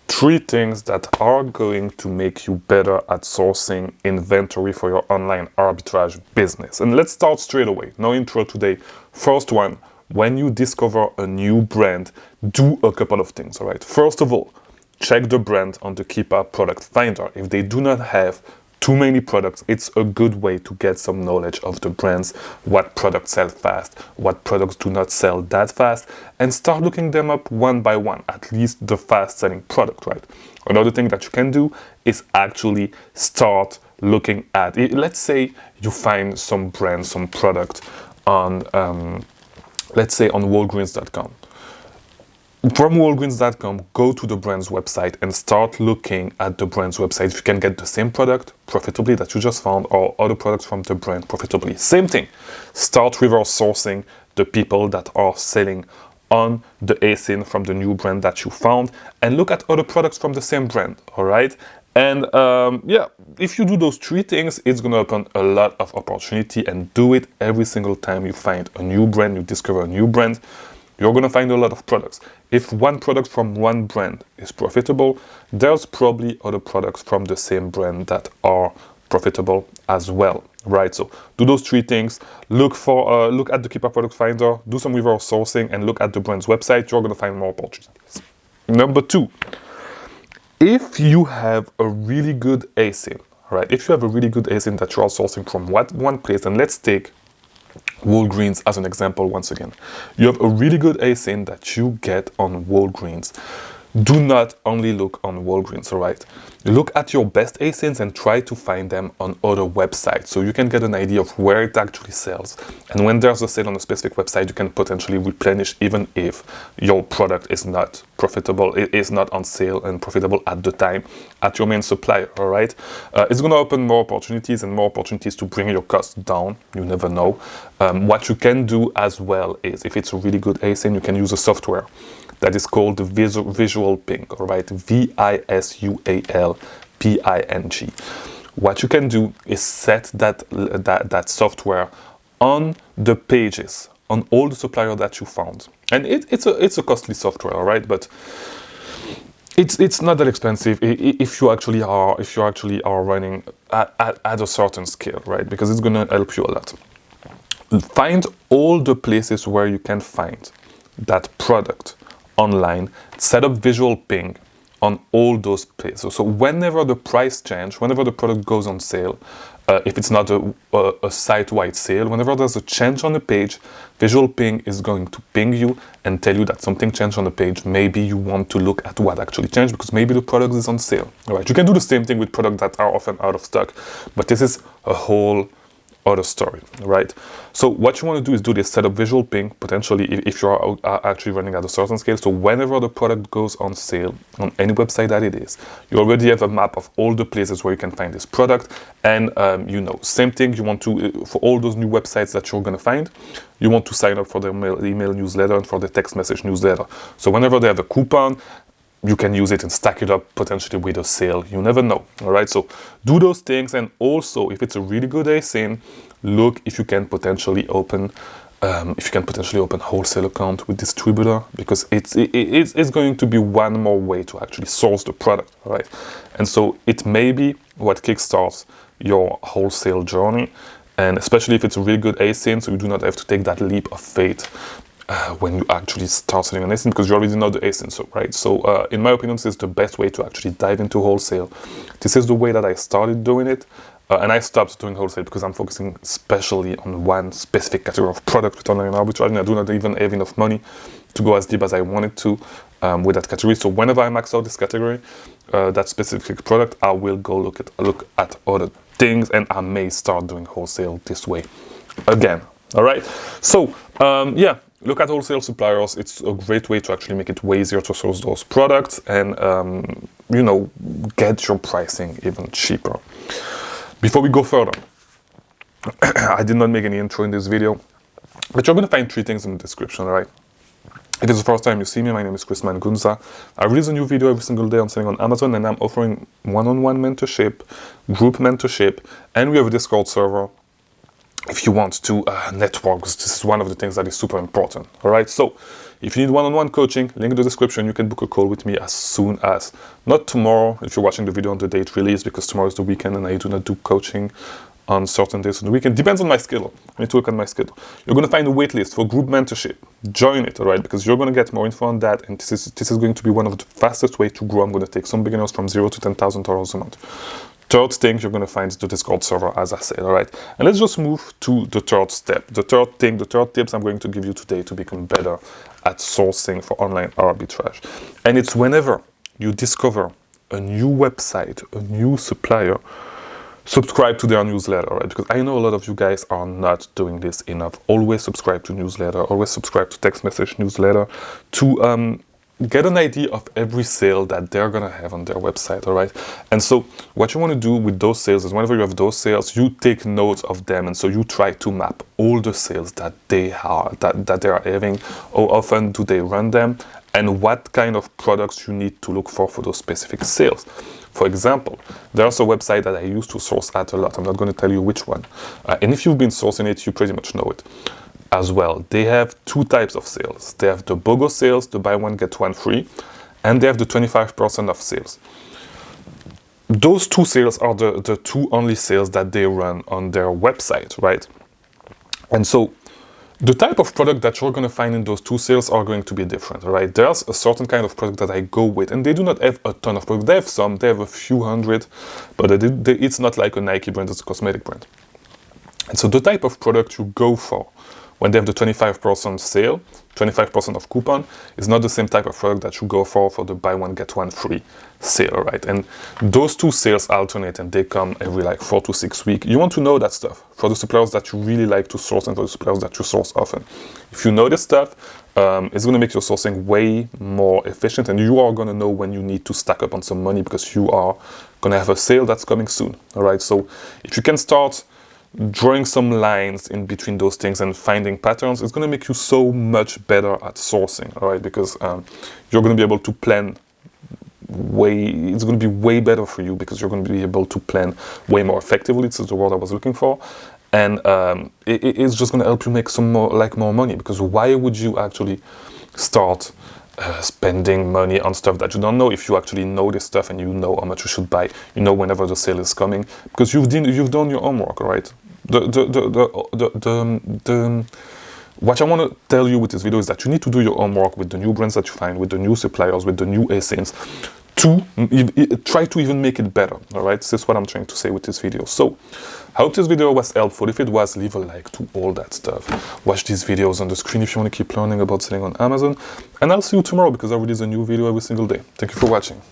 3 things that are going to make you better at sourcing inventory for your online arbitrage business. And let's start straight away. No intro today. First one, when you discover a new brand, do a couple of things, all right? First of all, check the brand on the Keepa product finder. If they do not have too many products, it's a good way to get some knowledge of the brands, what products sell fast, what products do not sell that fast, and start looking them up one by one, at least the fast selling product, right? Another thing that you can do is actually start looking at it. Let's say you find some brand, some product on, let's say on Walgreens.com. From Walgreens.com, go to the brand's website and start looking at the brand's website. If you can get the same product profitably that you just found or other products from the brand profitably. Same thing. Start reverse sourcing the people that are selling on the ASIN from the new brand that you found and look at other products from the same brand, all right? And yeah, if you do those 3 things, it's going to open a lot of opportunity, and do it every single time you find a new brand, you discover a new brand. You're going to find a lot of products. If one product from one brand is profitable, there's probably other products from the same brand that are profitable as well, right? So do those 3 things. Look at the Keepa product finder, do some reverse sourcing, and look at the brand's website. You're going to find more opportunities. Number 2, if you have a really good ASIN, right? If you have a really good ASIN that you are sourcing from one place, and let's take Walgreens as an example once again. You have a really good ASIN that you get on Walgreens. Do not only look on Walgreens, all right? Look at your best ASINs and try to find them on other websites so you can get an idea of where it actually sells. And when there's a sale on a specific website, you can potentially replenish even if your product is not profitable, it is not on sale and profitable at the time at your main supplier, all right? It's going to open more opportunities and more opportunities to bring your costs down. You never know. What you can do as well is, if it's a really good ASIN, you can use a software that is called the Visual Ping, all right? VISUALPING. What you can do is set that software on the pages, on all the suppliers that you found. And it's a costly software, all right? But it's not that expensive if you actually are running at a certain scale, right? Because it's gonna help you a lot. Find all the places where you can find that product online, set up Visual Ping on all those places. So whenever the price change, whenever the product goes on sale, if it's not a site-wide sale, whenever there's a change on the page, Visual Ping is going to ping you and tell you that something changed on the page. Maybe you want to look at what actually changed because maybe the product is on sale. All right, you can do the same thing with products that are often out of stock, but this is a whole other story, right? So what you want to do is do this, set up Visual Ping, potentially if you are actually running at a certain scale. So whenever the product goes on sale on any website that it is, you already have a map of all the places where you can find this product. And you know, same thing, you want to, for all those new websites that you're going to find, you want to sign up for their email newsletter and for the text message newsletter. So whenever they have a coupon, you can use it and stack it up potentially with a sale. You never know, all right? So do those things, and also if it's a really good ASIN, look if you can potentially open wholesale account with distributor, because it's going to be one more way to actually source the product, all right? And so it may be what kickstarts your wholesale journey, and especially if it's a really good ASIN, so you do not have to take that leap of faith when you actually start selling an ASIN, because you already know the ASIN, so right? So in my opinion, this is the best way to actually dive into wholesale. This is the way that I started doing it, and I stopped doing wholesale because I'm focusing especially on one specific category of product with online arbitrage, and I do not even have enough money to go as deep as I wanted to with that category. So whenever I max out this category, that specific product, I will go look at other things, and I may start doing wholesale this way again. All right. So yeah. Look at wholesale suppliers. It's a great way to actually make it way easier to source those products and, you know, get your pricing even cheaper. Before we go further, I did not make any intro in this video, but you're going to find 3 things in the description, all right? If it's the first time you see me, my name is Mangunza. I release a new video every single day on selling on Amazon, and I'm offering one-on-one mentorship, group mentorship, and we have a Discord server if you want to network, because this is one of the things that is super important. All right, so if you need one-on-one coaching, link in the description. You can book a call with me as soon as, not tomorrow if you're watching the video on the date release, because tomorrow is the weekend and I do not do coaching on certain days of the weekend. Depends on my schedule. I need to look at my schedule. You're going to find a wait list for group mentorship. Join it, all right, because you're going to get more info on that, and this is going to be one of the fastest way to grow. I'm going to take some beginners from $0 to $10,000 a month. Third thing you're going to find is the Discord server, as I said, all right? And let's just move to the third step. The third thing, the third tips I'm going to give you today to become better at sourcing for online arbitrage. And it's whenever you discover a new website, a new supplier, subscribe to their newsletter, right? Because I know a lot of you guys are not doing this enough. Always subscribe to newsletter, always subscribe to text message newsletter to get an idea of every sale that they're gonna have on their website, all right? And so what you want to do with those sales is whenever you have those sales, you take notes of them, and so you try to map all the sales that they are having. How often do they run them, and what kind of products you need to look for those specific sales. For example, there's a website that I used to source at a lot. I'm not going to tell you which one, and if you've been sourcing it, you pretty much know it as well. They have two types of sales. They have the BOGO sales, the buy one get one free, and they have the 25% off sales. Those two sales are the two only sales that they run on their website, right? And so the type of product that you're going to find in those two sales are going to be different, right? There's a certain kind of product that I go with, and they do not have a ton of products. They have some, they have a few hundred, but it's not like a Nike brand, it's a cosmetic brand. And so the type of product you go for when they have the 25% sale, 25% of coupon, is not the same type of product that you go for the buy one get one free sale, right? And those two sales alternate, and they come every like 4 to 6 weeks. You want to know that stuff for the suppliers that you really like to source and for the suppliers that you source often. If you know this stuff, it's going to make your sourcing way more efficient, and you are going to know when you need to stack up on some money because you are going to have a sale that's coming soon, all right? So if you can start drawing some lines in between those things and finding patterns, it's going to make you so much better at sourcing, all right? Because you're going to be able to plan it's going to be way better for you because you're going to be able to plan way more effectively. This is the word I was looking for. And it's just going to help you make some more money, because why would you actually start spending money on stuff that you don't know if you actually know this stuff and you know how much you should buy, you know whenever the sale is coming, because you've done your homework, all right? What I want to tell you with this video is that you need to do your homework with the new brands that you find, with the new suppliers, with the new ASINs, to try to even make it better, all right? This is what I'm trying to say with this video. So I hope this video was helpful. If it was, leave a like to all that stuff. Watch these videos on the screen if you want to keep learning about selling on Amazon, and I'll see you tomorrow because I release a new video every single day. Thank you for watching.